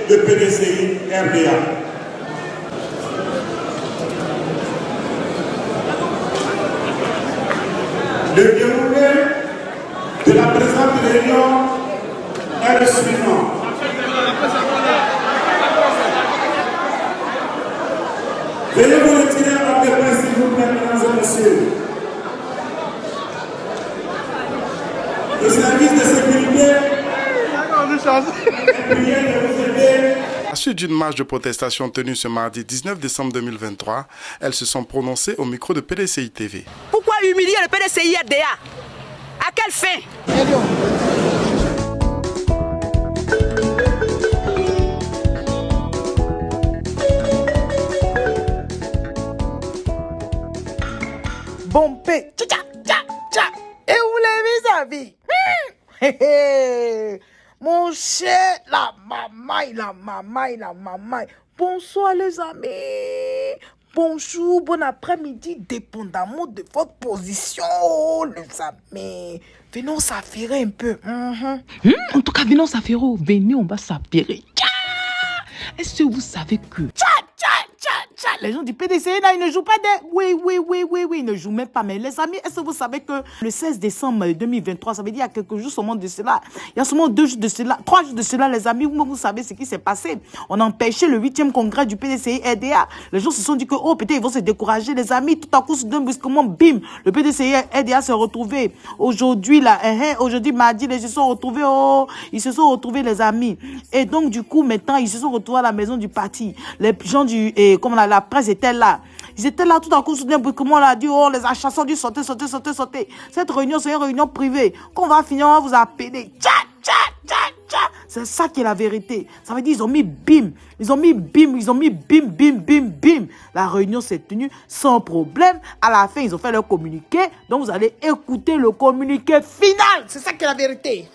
de PDCI RDA. Le déroulé de la présente réunion est le suivant. Veuillez vous retirer en déplace, s'il vous plaît, mesdames et messieurs. Le service de sécurité est prié de vous aider. À la suite d'une marche de protestation tenue ce mardi 19 décembre 2023, elles se sont prononcées au micro de PDCI TV. Pourquoi humilier le PDCI RDA? À quelle fin? Bompé, tcha tcha tcha. Et où les vis-à-vis? Mon cher, la mamaille. Bonsoir les amis. Bonjour, bon après-midi, dépendamment de votre position, les amis. Venons s'affairer un peu. En tout cas, venons s'affairer. Venez, on va s'affairer. Est-ce que vous savez que... Les gens du PDCI, là, ils ne jouent pas des... Oui, ils ne jouent même pas. Mais les amis, est-ce que vous savez que le 16 décembre 2023, ça veut dire il y a quelques jours seulement de cela, il y a seulement 2 jours de cela, 3 jours de cela, les amis, vous savez ce qui s'est passé. On a empêché le 8e congrès du PDCI RDA. Les gens se sont dit que, oh, peut-être ils vont se décourager, les amis. Tout à coup, soudain, brusquement, bim, le PDCI RDA s'est retrouvé. Aujourd'hui, là, aujourd'hui, mardi, ils se sont retrouvés, ils se sont retrouvés, les amis. Et donc, du coup, maintenant, ils se sont retrouvés à la maison du parti. Les gens du, la presse était là. Ils étaient là tout à coup, soudain, brusquement, on a dit, oh, les achats ont dû sauter. Cette réunion, c'est une réunion privée. Quand on va finir, on va vous appeler. Tcha. C'est ça qui est la vérité. Ça veut dire, ils ont mis bim. La réunion s'est tenue sans problème. À la fin, ils ont fait leur communiqué. Donc, vous allez écouter le communiqué final. C'est ça qui est la vérité.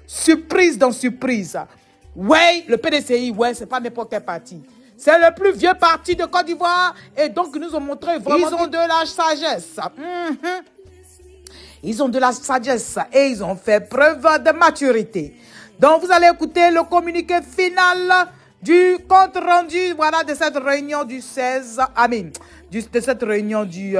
Surprise dans surprise. Ouais, le PDCI, ouais, c'est pas n'importe quel parti. C'est le plus vieux parti de Côte d'Ivoire. Et donc, ils nous ont montré vraiment... Ils ont de la sagesse. Ils ont de la sagesse. Et ils ont fait preuve de maturité. Donc, vous allez écouter le communiqué final du compte rendu, voilà, de cette réunion du 16... de cette réunion du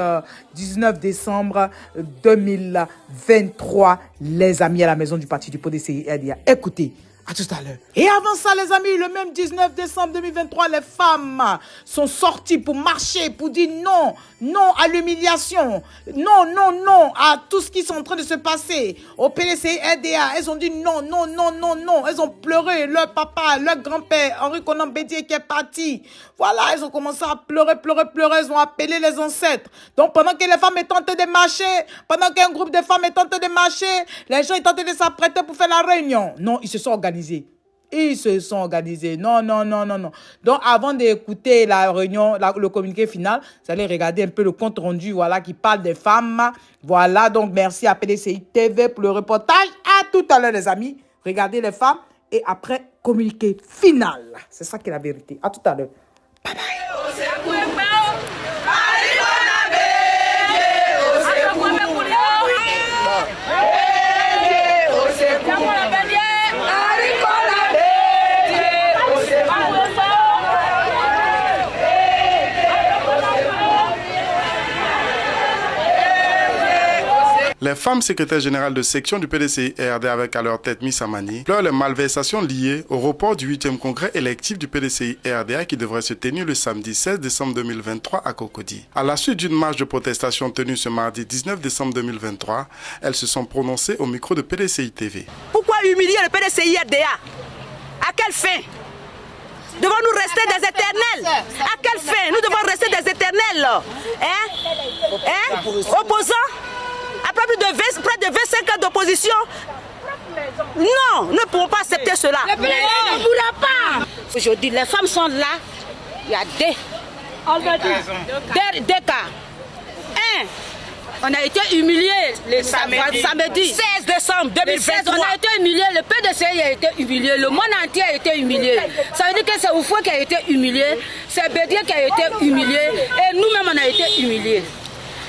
19 décembre 2023. Les amis à la maison du parti du PDCI RDA. Écoutez. À tout à l'heure. Et avant ça, les amis, le même 19 décembre 2023, les femmes sont sorties pour marcher, pour dire non, non à l'humiliation, non à tout ce qui est en train de se passer. Au PDCI RDA, elles ont dit non. Elles ont pleuré, leur papa, leur grand-père, Henri Konan Bédié qui est parti. Voilà, elles ont commencé à pleurer. Elles ont appelé les ancêtres. Donc, pendant que les femmes étaient en train de marcher, pendant qu'un groupe de femmes est en train de marcher, les gens étaient en train de s'apprêter pour faire la réunion. Non, ils se sont organisés. Non. Donc, avant d'écouter la réunion, le communiqué final, vous allez regarder un peu le compte rendu, voilà, qui parle des femmes. Voilà, donc, merci à PDCI TV pour le reportage. À tout à l'heure, les amis. Regardez les femmes et après, communiqué final. C'est ça qui est la vérité. À tout à l'heure. Bye bye. Les femmes secrétaires générales de section du PDCI RDA avec à leur tête Miss Amani pleurent les malversations liées au report du 8e congrès électif du PDCI RDA qui devrait se tenir le samedi 16 décembre 2023 à Cocody. À la suite d'une marche de protestation tenue ce mardi 19 décembre 2023, elles se sont prononcées au micro de PDCI TV. Pourquoi humilier le PDCI RDA? À quelle fin? Devons-nous rester des éternels? À quelle fin? Nous devons rester des éternels. Opposants? Après près de 25 ans d'opposition? Non, nous ne pouvons pas accepter cela. Le PDCI ne pourra pas. Aujourd'hui, les femmes sont là. Il y a deux cas. On a été humiliés le samedi 16 décembre 2023. On a été humiliés, le PDCI a été humilié, le monde entier a été humilié. Ça veut dire que c'est Oufoué qui a été humilié, c'est Bédié qui a été humilié et nous-mêmes on a été humiliés.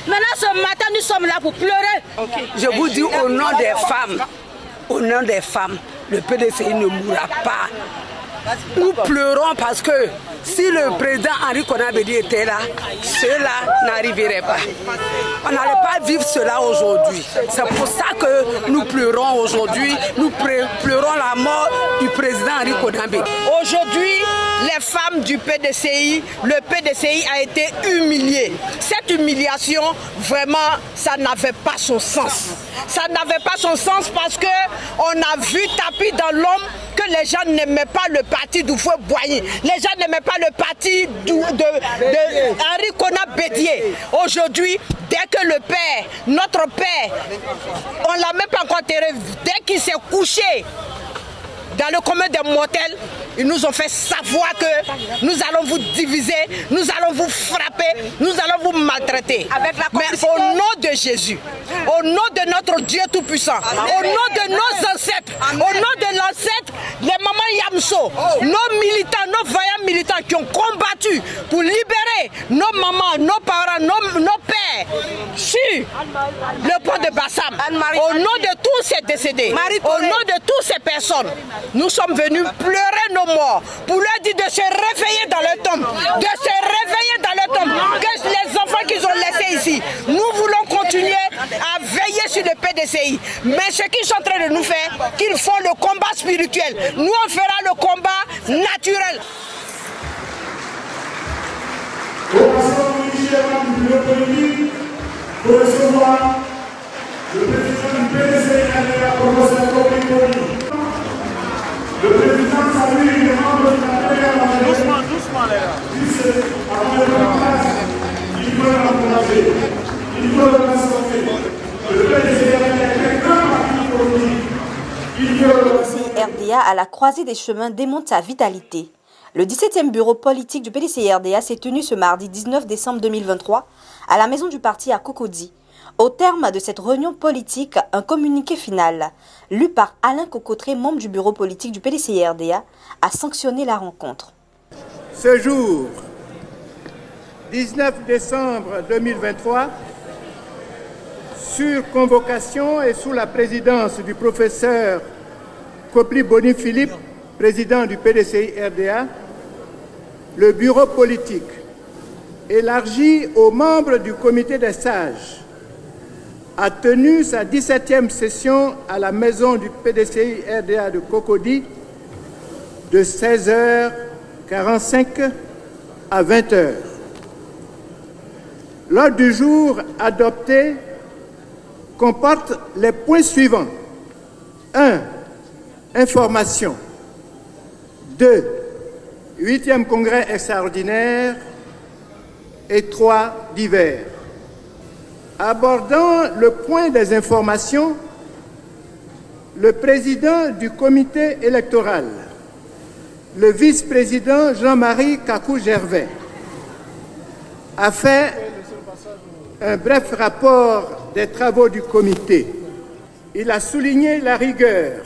Maintenant ce matin nous sommes là pour pleurer. Okay. Je vous dis au nom des femmes, le PDCI ne mourra pas. Nous pleurons parce que si le président Henri Konan Bédié était là, cela n'arriverait pas. On n'allait pas vivre cela aujourd'hui. C'est pour ça que nous pleurons aujourd'hui. Nous pleurons la mort du président Henri Konan Bédié. Aujourd'hui, les femmes du PDCI, le PDCI a été humilié. Cette humiliation, vraiment, ça n'avait pas son sens. Ça n'avait pas son sens parce qu'on a vu tapis dans l'homme que les gens n'aimaient pas le parti d'Houphouët-Boigny. Les gens n'aimaient pas le parti de Henri Konan Bédié. Aujourd'hui, dès que le père, notre père, on ne l'a même pas encore enterré, dès qu'il s'est couché dans le commun des mortels, ils nous ont fait savoir que nous allons vous diviser, nous allons vous frapper, nous allons vous maltraiter. Mais au nom de Jésus, au nom de notre Dieu Tout-Puissant, au nom de nos ancêtres, au nom de l'ancêtre, les mamans Yamso, nos militants, nos vaillants militants qui ont combattu pour libérer nos mamans, nos parents, nos pères sur le pont de Bassam, au nom de tous ces décédés, au nom de toutes ces personnes, nous sommes venus pleurer nos morts pour leur dire de se réveiller dans le tombe, de se réveiller dans le tombe, que les enfants qu'ils ont laissés ici, nous voulons continuer à veiller sur le PDCI. Mais ce qu'ils sont en train de nous faire, qu'ils font le combat spirituel, nous on fera le combat naturel. Pour recevoir le président du PDCI le président salue les membres de la première doucement les gars. Avant de place, il faut l'encourager, il faut le transformer. Le PDCI est un grand parti politique. Le PDCI-RDA à la croisée des chemins démontre sa vitalité. Le 17e bureau politique du PDCI-RDA s'est tenu ce mardi 19 décembre 2023 à la maison du parti à Cocody. Au terme de cette réunion politique, un communiqué final, lu par Alain Cocotré, membre du bureau politique du PDCI-RDA, a sanctionné la rencontre. Ce jour, 19 décembre 2023, sur convocation et sous la présidence du professeur Kopli Boni Philippe, président du PDCI-RDA, le bureau politique, élargi aux membres du comité des sages, a tenu sa 17e session à la maison du PDCI-RDA de Cocody de 16h45 à 20h. L'ordre du jour adopté comporte les points suivants. 1. Information. 2. 8e congrès extraordinaire. Et 3. Divers. Abordant le point des informations, le président du comité électoral, le vice-président Jean-Marie Kakou-Gervais, a fait un bref rapport des travaux du comité. Il a souligné la rigueur,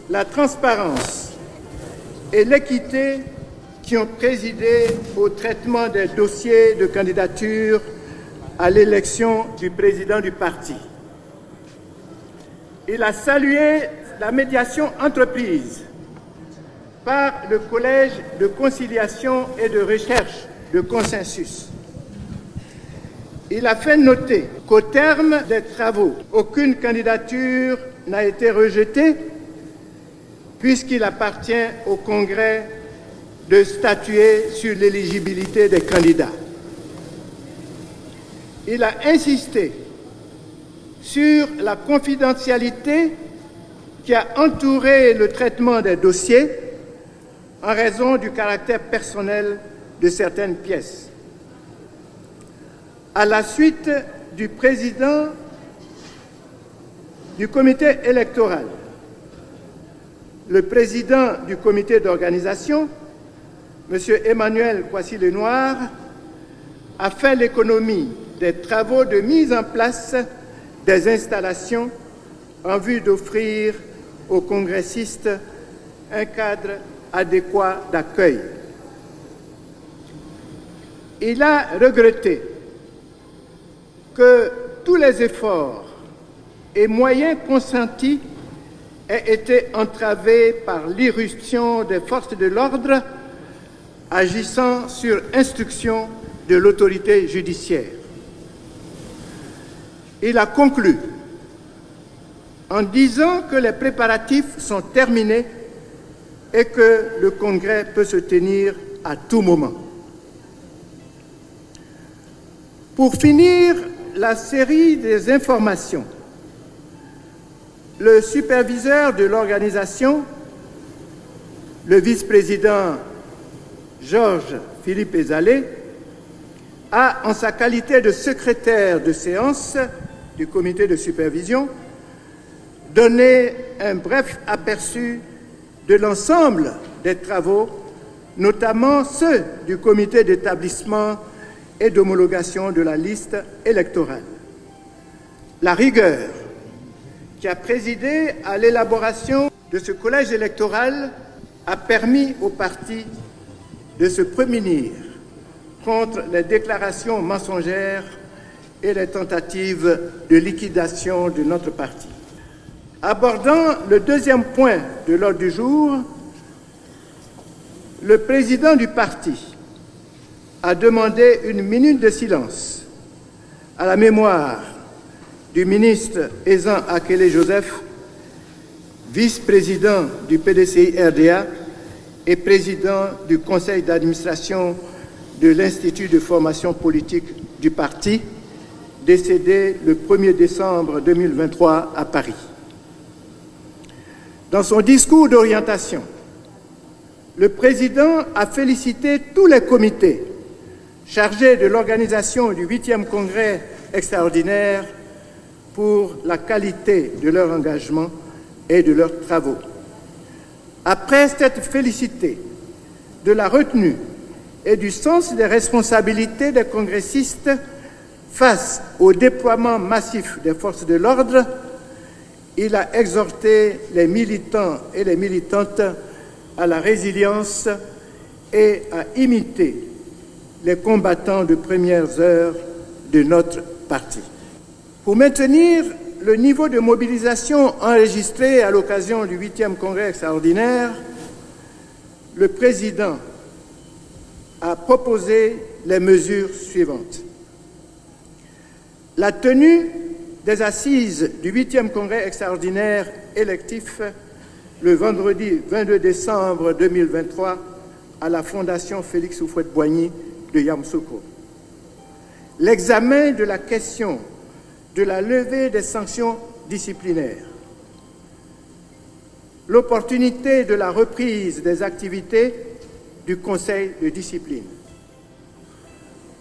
la transparence et l'équité qui ont présidé au traitement des dossiers de candidature à l'élection du président du parti. Il a salué la médiation entreprise par le Collège de conciliation et de recherche de consensus. Il a fait noter qu'au terme des travaux, aucune candidature n'a été rejetée puisqu'il appartient au Congrès de statuer sur l'éligibilité des candidats. Il a insisté sur la confidentialité qui a entouré le traitement des dossiers en raison du caractère personnel de certaines pièces. À la suite du président du comité électoral, le président du comité d'organisation, M. Emmanuel Kwasi-Lenoir, a fait l'économie des travaux de mise en place des installations en vue d'offrir aux congressistes un cadre adéquat d'accueil. Il a regretté que tous les efforts et moyens consentis ait été entravée par l'irruption des forces de l'ordre agissant sur instruction de l'autorité judiciaire. Il a conclu en disant que les préparatifs sont terminés et que le Congrès peut se tenir à tout moment. Pour finir la série des informations, le superviseur de l'organisation, le vice-président Georges Philippe Ezalé, a, en sa qualité de secrétaire de séance du comité de supervision, donné un bref aperçu de l'ensemble des travaux, notamment ceux du comité d'établissement et d'homologation de la liste électorale. La rigueur qui a présidé à l'élaboration de ce collège électoral a permis au parti de se prémunir contre les déclarations mensongères et les tentatives de liquidation de notre parti. Abordant le deuxième point de l'ordre du jour, le président du parti a demandé une minute de silence à la mémoire du ministre Ezan Akele Joseph, vice-président du PDCI-RDA et président du conseil d'administration de l'Institut de formation politique du parti, décédé le 1er décembre 2023 à Paris. Dans son discours d'orientation, le président a félicité tous les comités chargés de l'organisation du 8e congrès extraordinaire pour la qualité de leur engagement et de leurs travaux. Après s'être félicité de la retenue et du sens des responsabilités des congressistes face au déploiement massif des forces de l'ordre, il a exhorté les militants et les militantes à la résilience et à imiter les combattants de premières heures de notre parti. Pour maintenir le niveau de mobilisation enregistré à l'occasion du 8e congrès extraordinaire, le président a proposé les mesures suivantes. La tenue des assises du 8e congrès extraordinaire électif le vendredi 22 décembre 2023 à la Fondation Félix Houphouët-Boigny de Yamoussoukro. L'examen de la question de la levée des sanctions disciplinaires. L'opportunité de la reprise des activités du Conseil de discipline.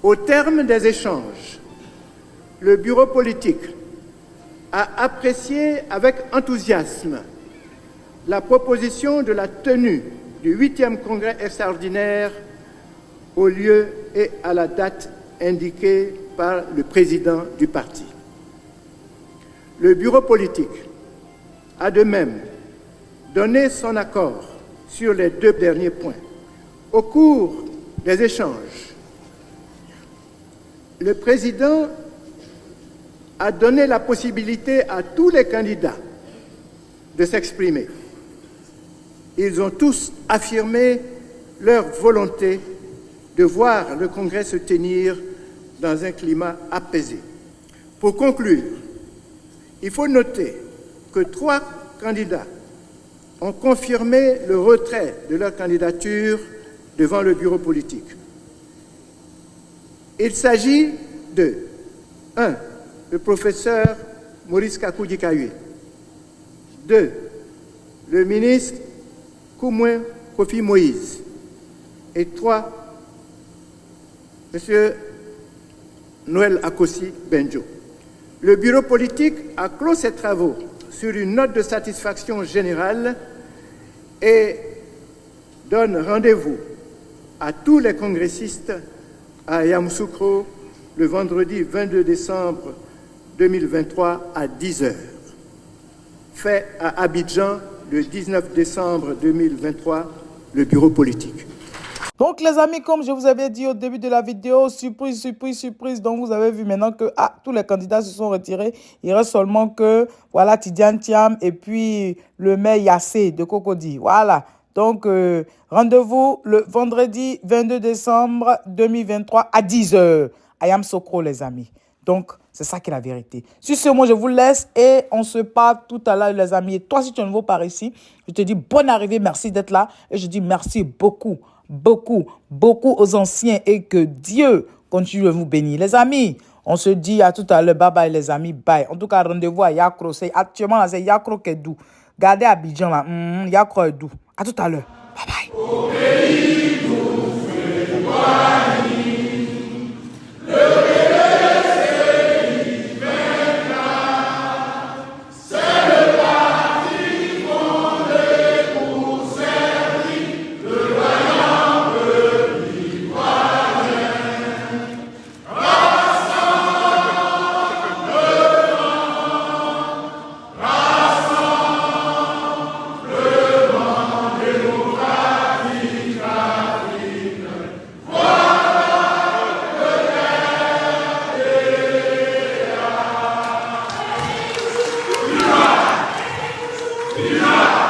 Au terme des échanges, le bureau politique a apprécié avec enthousiasme la proposition de la tenue du 8e congrès extraordinaire au lieu et à la date indiquée par le président du parti. Le bureau politique a de même donné son accord sur les deux derniers points. Au cours des échanges, le président a donné la possibilité à tous les candidats de s'exprimer. Ils ont tous affirmé leur volonté de voir le Congrès se tenir dans un climat apaisé. Pour conclure, il faut noter que 3 candidats ont confirmé le retrait de leur candidature devant le bureau politique. Il s'agit de 1. Le professeur Maurice Kakou Dikaye. 2. Le ministre Koumouen Kofi Moïse. Et 3. M. Noël Akossi Benjo. Le bureau politique a clos ses travaux sur une note de satisfaction générale et donne rendez-vous à tous les congressistes à Yamoussoukro le vendredi 22 décembre 2023 à 10 h. Fait à Abidjan le 19 décembre 2023, le bureau politique. Donc les amis, comme je vous avais dit au début de la vidéo, surprise, surprise, surprise. Donc vous avez vu maintenant que tous les candidats se sont retirés. Il reste seulement que, voilà, Tidiane Thiam et puis le maire Yassé de Cocody. Voilà. Donc rendez-vous le vendredi 22 décembre 2023 à 10h. I am Sokro les amis. Donc c'est ça qui est la vérité. Sur ce, moi je vous laisse et on se parle tout à l'heure les amis. Et toi si tu es nouveau par ici, je te dis bonne arrivée, merci d'être là. Et je dis merci beaucoup. Beaucoup aux anciens et que Dieu continue de vous bénir. Les amis, on se dit à tout à l'heure. Bye bye les amis, bye. En tout cas, rendez-vous à Yakro. Actuellement, là, c'est Yakro qui est doux. Gardez Abidjan là. Yakro est doux. À tout à l'heure. Bye bye. Viva!